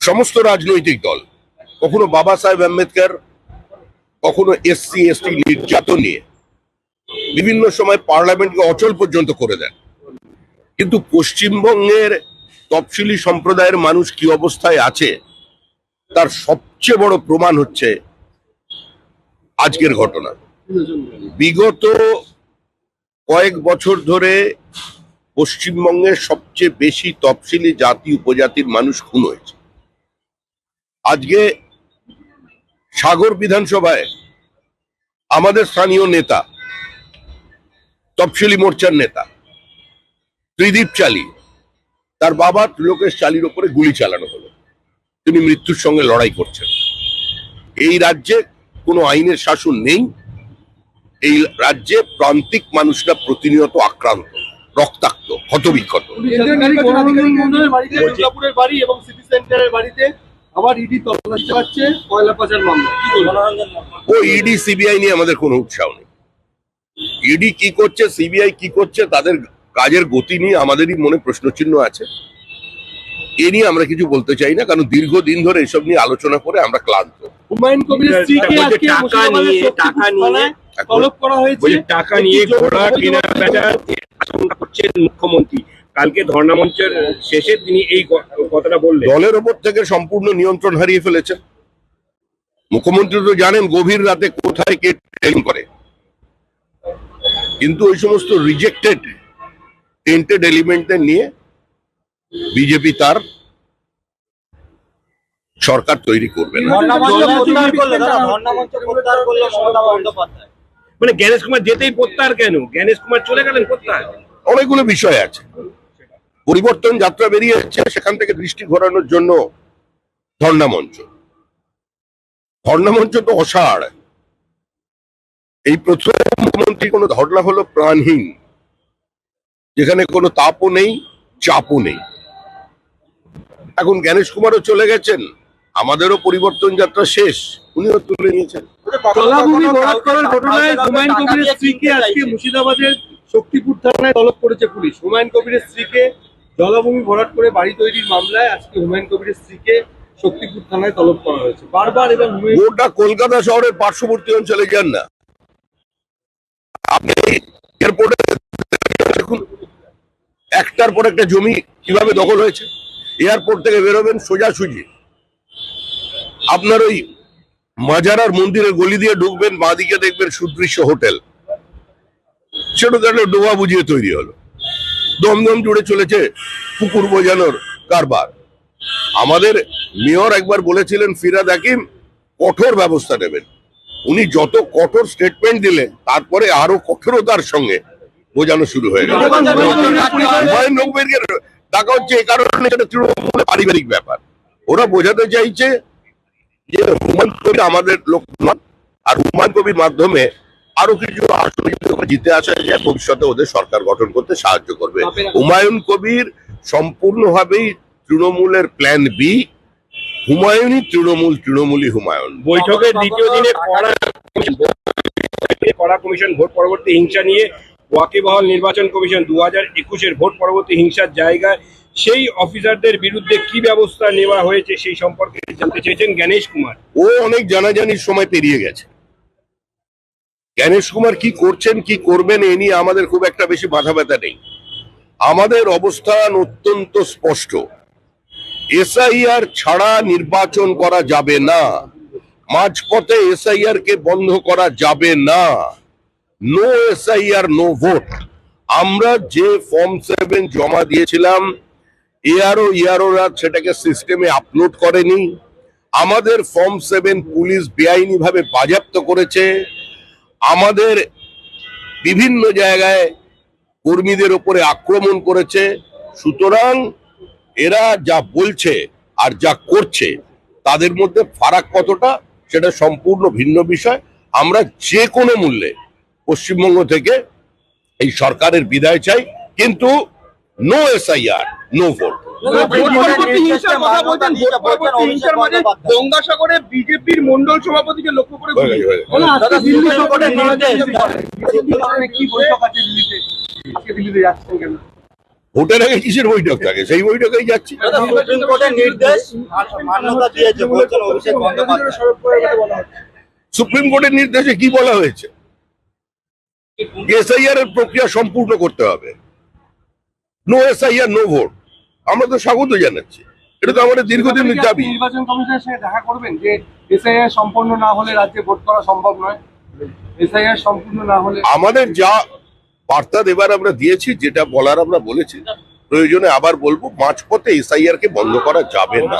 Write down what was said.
সমস্ত রাজনৈতিক দল কখনো বাবা সাহেব আম্বেদকর, কখনো এসসি এসটি নির্যাতন নিয়ে বিভিন্ন সময় পার্লামেন্টকে অচল পর্যন্ত করে দেন। কিন্তু পশ্চিমবঙ্গের তফসিলি সম্প্রদায়ের মানুষ কি অবস্থায় আছে তার সবচেয়ে বড় প্রমাণ হচ্ছে আজকের ঘটনা। বিগত কয়েক বছর ধরে পশ্চিমবঙ্গের সবচেয়ে বেশি তফসিলি জাতি উপজাতির মানুষ খুন হয়েছে। আজকে সাগর বিধানসভায় আমাদের স্থানীয় নেতা, তফসিলি মোর্চার নেতা ত্রিদীপ চালি, তার বাবা ত্রিলোকেশ চালির উপরে গুলি চালানো হলো। তিনি মৃত্যুর সঙ্গে লড়াই করছেন। এই রাজ্যে কোনো আইনের শাসন নেই। এই রাজ্যে প্রান্তিক মানুষরা প্রতিনিয়ত আক্রান্ত, রক্তাক্ত, ক্ষতবিক্ষত। ও ইডি সিবিআই নিয়ে আমাদের কোনো উৎসাহ নেই। ইডি কি করছে, সিবিআই কি করছে, তাদের কাজের গতি নিয়ে আমাদেরই মনে প্রশ্নচিহ্ন আছে। এ নিয়ে আমরা কিছু বলতে চাই না, কারণ দীর্ঘদিন ধরে এসব নিয়ে আলোচনা করে আমরা ক্লান্ত। হুমায়ুন কবিরের স্ত্রীকে আজকে তলব করা হয়েছে, টাকা নিয়ে ঘোড়া কেনা বেচা আশঙ্কা করছেন মুখ্যমন্ত্রী। কালকে ধর্ণা মঞ্চের শেষে তিনি এই কথাটা বললেন। দলের ওপর থেকে সম্পূর্ণ নিয়ন্ত্রণ হারিয়ে ফেলেছেন মুখ্যমন্ত্রী। তো জানেন গভীর রাতে কোথায় কে ট্রেনিং করে, কিন্তু ওই সমস্ত রিজেক্টেড টেন্টেড এলিমেন্টদের নিয়ে বিজেপি তার সরকার তৈরি করবে না। মানে জ্ঞানেশ কুমার যেতেই প্রত্যাহার কেন? জ্ঞানেশ কুমার চলে গেলেন প্রত্যাহার? অনেকগুলো বিষয় আছে। পরিবর্তন যাত্রা বেরিয়েছে, সেখান থেকে দৃষ্টি ঘোরানোর জন্য ধর্ণা মঞ্চ। ধর্ণা মঞ্চ তো অসাড়। এই প্রথম মুখ্যমন্ত্রী কোনো ধর্ণা হলো প্রাণহীন, যেখানে কোনো তাপও নেই, চাপও নেই। এখন জ্ঞানেশ কুমারও চলে গেছেন, আমাদেরও পরিবর্তন যাত্রা শেষ, উনিও তুলে নিয়েছেন। জলাভূমি ভরাট করার ঘটনায় হুমায়ুন কবিরের স্ত্রীকে আজকে মুর্শিদাবাদের শক্তিপুর থানায় তলব করেছে পুলিশ। হুমায়ুন কবিরের স্ত্রীকে জলাভূমি ভরাট করে বাড়ি তৈরির মামলায় আজকে হুমায়ুন কবিরের স্ত্রীকে শক্তিপুর থানায় তলব করা হয়েছে বারবার। এবং গোটা কলকাতা শহরের পার্শ্ববর্তী অঞ্চলে যান না, আপনি এয়ারপোর্টে দেখুন একটার পর একটা জমি কিভাবে দখল হয়েছে। এয়ারপোর্ট থেকে বেরোবেন সোজাসুজি, আপনার ওই মাজারার মন্দিরের গলি দিয়ে ঢুকবেন, বাঁদিকে দেখবেন সুদৃশ্য হোটেল, সেটা একটা ডোবা বুঝিয়ে তৈরি হলো। দমদম জুড়ে চলেছে পুকুর বোঝানোর কারবার। আমাদের মেয়র একবার বলেছিলেন ফিরাদ হাকিম কঠোর ব্যবস্থা নেবেন। উনি যত কঠোর স্টেটমেন্ট দিলেন, তারপরে আরো কঠোরতার সঙ্গে বোঝানো শুরু হয়ে গেল। হুমায়ুন কবিরকে ডাকা হচ্ছে এই কারণে, এটা তৃণমূলের পারিবারিক ব্যাপার। ওরা বোঝাতে চাইছে যে হুমায়ুন কবির আমাদের লোক নন, আর হুমায়ুন কবির মাধ্যমে আরো কিছু আসনে জিতে আসা যায়, ভবিষ্যতে ওদের সরকার গঠন করতে সাহায্য করবে। হুমায়ুন কবির সম্পূর্ণভাবেই তৃণমূলের প্ল্যান বি। হুমায়ুনই তৃণমূল, তৃণমূলই হুমায়ুন। বৈঠকের দ্বিতীয় দিনে কড়া কমিশন ভোট পরবর্তী হিংসা নিয়ে ওয়াকিবহাল নির্বাচন কমিশন 2021-এর ভোট পরবর্তী হিংসার জায়গায় সেই অফিসারদের বিরুদ্ধে কি ব্যবস্থা নেওয়া হয়েছে সেই সম্পর্কে জানতে চেয়েছেন জ্ঞানেশ কুমার। ও অনেক জানাজানির সময় পেরিয়ে গেছে। জ্ঞানেশ কুমার কি করছেন কি করবেন এ নিয়ে আমাদের খুব একটা বেশি মাথা ব্যথা নেই। আমাদের অবস্থান অত্যন্ত স্পষ্ট। এসআইআর ছাড়া নির্বাচন করা যাবে না, মাঝপথে এসআইআর কে বন্ধ করা যাবে না। No SIR no vote. আমরা যে ফর্ম 7 জমা দিয়েছিলাম, ইয়ারোরা সেটাকে সিস্টেমে আপলোড করেনি। আমাদের ফর্ম 7 পুলিশ বেআইনি ভাবে বাজেয়াপ্ত করেছে। আমাদের বিভিন্ন জায়গায় কর্মীদের উপরে আক্রমণ করেছে। সুতরাং এরা যা বলছে আর যা করছে তাদের মধ্যে ফারাক কতটা সেটা সম্পূর্ণ ভিন্ন বিষয়। আমরা যে কোনো মূল্যে পশ্চিমবঙ্গ থেকে এই সরকারের বিদায় চাই, কিন্তু নো এসআইআর নো ভোট। গঙ্গাসাগরে বিজেপির মন্ডল সভাপতিকে লক্ষ্য করে ভোটের আগে কিসের বৈঠক থাকে, সেই বৈঠকেই যাচ্ছি। দাদা, সুপ্রিম কোর্টের নির্দেশ মান্যতা দিয়েছে বলছেন অভিষেক বন্দ্যোপাধ্যায়। সুপ্রিম কোর্টের নির্দেশে কি বলা হয়েছে? এসআইআর এর প্রক্রিয়া সম্পূর্ণ করতে হবে। নো এসআইআর নো ভোট, আমরা তো স্বাগত জানাচ্ছি। এটা তো আমাদের দীর্ঘদিনের দাবি। নির্বাচন কমিশনের সঙ্গে দেখা করবেন যে এসআইআর সম্পন্ন না হলে রাজ্যে ভোট করা সম্ভব নয়, এসআইআর সম্পূর্ণ না হলে। আমাদের যা বার্তা দেবার আমরা দিয়েছি, যেটা বলার আমরা বলেছি, প্রয়োজনে আবার বলবো, মাঝপথে এসআইআর কে বন্ধ করা যাবে না।